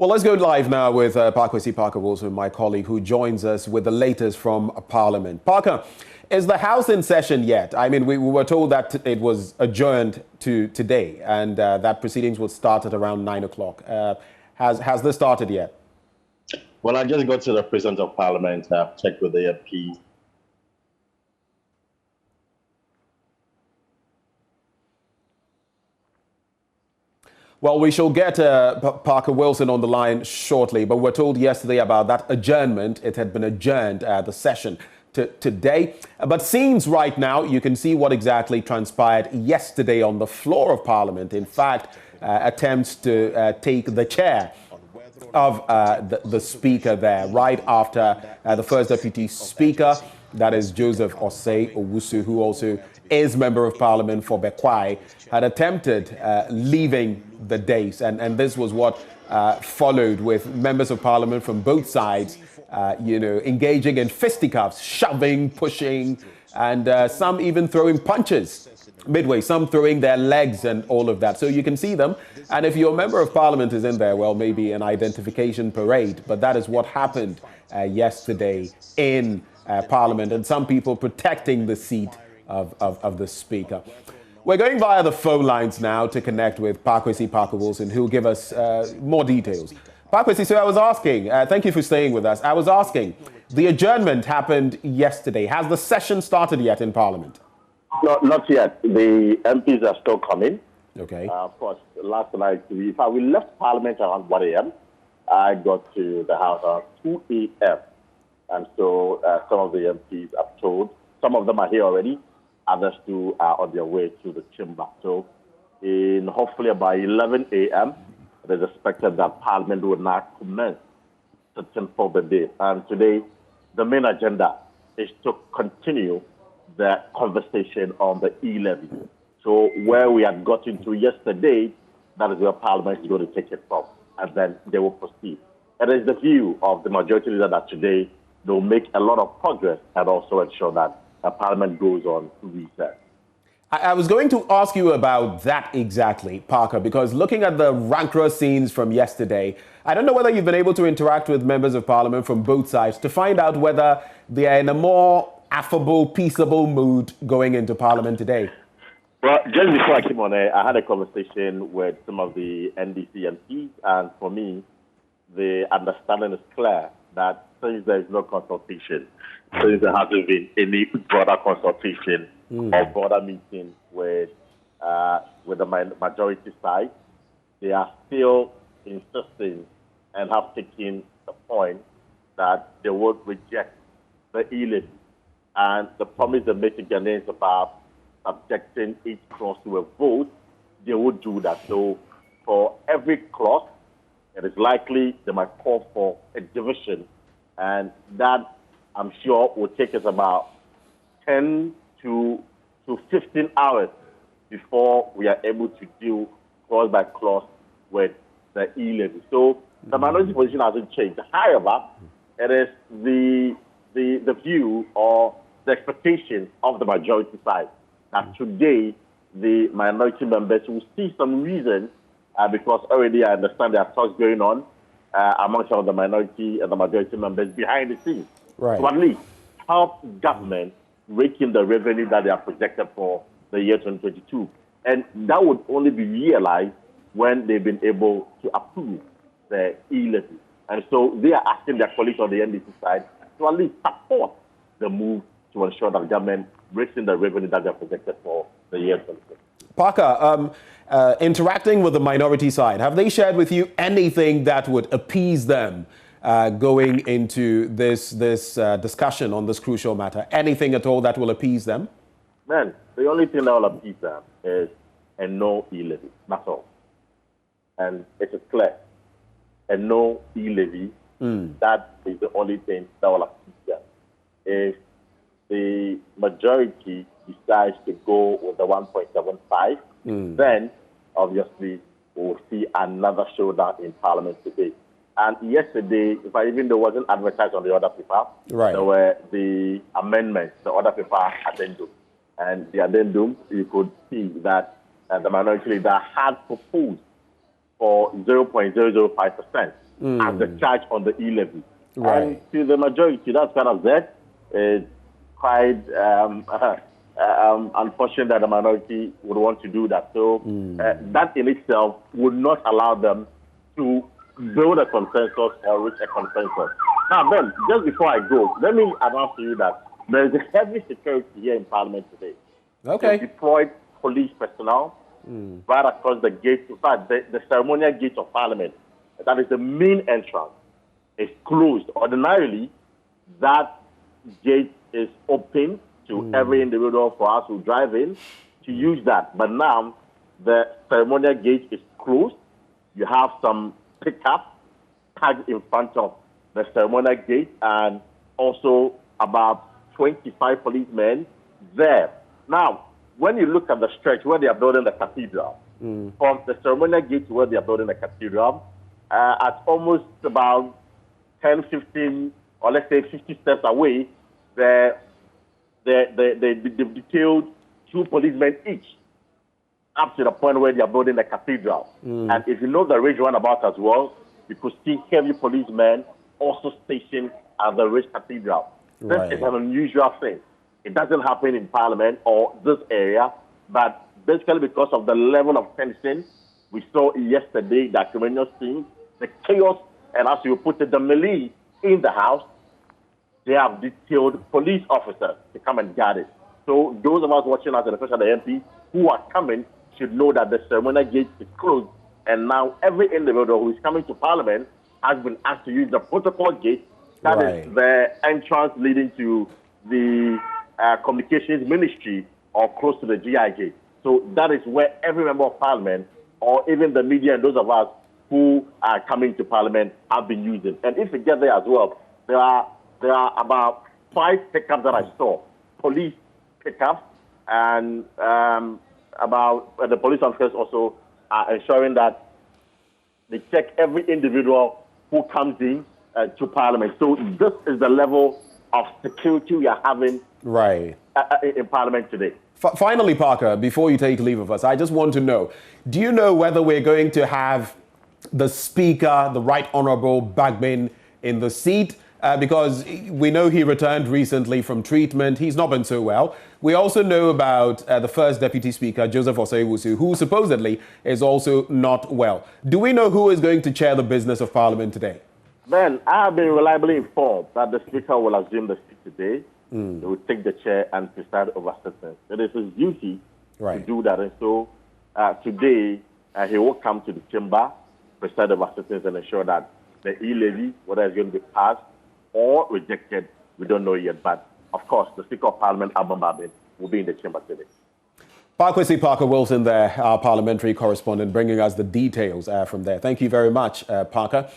Well, let's go live now with Parker Wilson, my colleague, who joins us with the latest from Parliament. Parker, is the House in session yet? I mean, we were told that it was adjourned to today and that proceedings would start at around 9 o'clock. Has this started yet? Well, I just got to the President of Parliament. I've checked with the MP. Well, we shall get Parker Wilson on the line shortly, but we're told yesterday about that adjournment. It had been adjourned, the session, to today. But seems right now, you can see what exactly transpired yesterday on the floor of Parliament. In fact, attempts to take the chair of the Speaker there right after the First Deputy Speaker, that is Joseph Osei Owusu, who also is Member of Parliament for Bekwai, had attempted leaving the dais. And this was what followed, with members of Parliament from both sides, engaging in fisticuffs, shoving, pushing, and some even throwing punches midway, some throwing their legs and all of that. So you can see them. And if your Member of Parliament is in there, well, maybe an identification parade. But that is what happened yesterday in Parliament, and some people protecting the seat of the Speaker. We're going via the phone lines now to connect with Parker Wilson, who will give us more details. Parker, so I was asking, thank you for staying with us. I was asking, the adjournment happened yesterday. Has the session started yet in Parliament? No, not yet. The MPs are still coming. Okay. Of course, last night, we left Parliament around 1 a.m. I got to the House around 2 a.m. And so some of the MPs have told, some of them are here already, others too are on their way to the chamber. So in hopefully by 11 a.m., it is expected that Parliament will now commence sitting for the day. And today, the main agenda is to continue the conversation on the E-Levy. So where we had gotten to yesterday, that is where Parliament is going to take it from, and then they will proceed. It is the view of the majority leader that today they will make a lot of progress and also ensure that Parliament goes on recess. I was going to ask you about that exactly, Parker, because looking at the rancorous scenes from yesterday, I don't know whether you've been able to interact with members of Parliament from both sides to find out whether they are in a more affable, peaceable mood going into Parliament today. Well, just before I came on air, I had a conversation with some of the NDC MPs, and for me, the understanding is clear that since there is no consultation, since there hasn't been any broader consultation or broader meeting with the majority side, they are still insisting and have taken the point that they would reject the E-Levy. And the promise they make to Ghanaians about subjecting each clause to a vote, they would do that. So for every clause, it is likely they might call for a division, and that, I'm sure, will take us about 10 to 15 hours before we are able to deal clause by clause with the E-Levy. So the minority position hasn't changed. However, it is the view or the expectation of the majority side that today the minority members will see some reason, because already I understand there are talks going on among some of the minority and the majority members behind the scenes. Right. To at least help government rake in the revenue that they are projected for the year 2022. And that would only be realized when they've been able to approve the E-Levy. And so they are asking their colleagues on the NDC side to at least support the move to ensure that government rakes in the revenue that they are projected for the year 2022. Parker, interacting with the minority side, have they shared with you anything that would appease them going into this discussion on this crucial matter? Anything at all that will appease them? Man, the only thing that will appease them is a no E-Levy. That's all. And it is clear. A no E-Levy, that is the only thing that will appease them. If the majority decides to go with the 1.75, then obviously we'll see another showdown in Parliament today. And yesterday, even though it wasn't advertised on the order paper, right, there were the amendments, the order paper addendum. And the addendum, you could see that the minority leader had proposed for 0.005%, as the charge on the E-Levy. Right. And to the majority, that's kind of that. It's quite unfortunate that the minority would want to do that. So that in itself would not allow them to build a consensus or reach a consensus. Now, Ben, just before I go, let me announce to you that there is a heavy security here in Parliament today. Okay. They deployed police personnel right across the gate. In fact, the ceremonial gate of Parliament, that is the main entrance, is closed. Ordinarily, that gate is open to every individual for us who drive in to use that. But now, the ceremonial gate is closed. You have some pickup tagged in front of the ceremonial gate and also about 25 policemen there. Now, when you look at the stretch where they are building the cathedral, from the ceremonial gate to where they are building the cathedral, at almost about 10, 15, or let's say 50 steps away, they detailed 2 policemen each up to the point where they are building the cathedral. And if you know the ridge roundabout as well, you could see heavy policemen also stationed at the ridge cathedral. Right. This is an unusual thing. It doesn't happen in Parliament or this area, but basically because of the level of tension we saw yesterday, the acrimonious thing, the chaos, and as you put it, the melee in the House, they have detailed police officers to come and guard it. So those of us watching us, and especially the MPs who are coming, should know that the ceremonial gate is closed, and now every individual who is coming to Parliament has been asked to use the protocol gate. That is the entrance leading to the Communications Ministry or close to the GI gate. So that is where every member of Parliament or even the media and those of us who are coming to Parliament have been using. And if you get there as well, there are about 5 pickups that I saw, police pickups, and about the police officers also are ensuring that they check every individual who comes in to Parliament. So this is the level of security we are having in Parliament today. Finally, Parker, before you take leave of us, I just want to know, do you know whether we're going to have the Speaker, the Right Honourable Bagman, in the seat? Because we know he returned recently from treatment. He's not been so well. We also know about the first Deputy Speaker, Joseph Osei-Wusu, who supposedly is also not well. Do we know who is going to chair the business of Parliament today? Ben, I have been reliably informed that the Speaker will assume the seat today. He will take the chair and preside over sessions. It is his duty to do that. And so today, he will come to the chamber, preside over sessions, and ensure that the E-Levy, whether it's going to be passed or rejected, we don't know yet. But, of course, the Speaker of Parliament, Alban Babin, will be in the chamber today. Parker Wilson there, our parliamentary correspondent, bringing us the details from there. Thank you very much, Parker.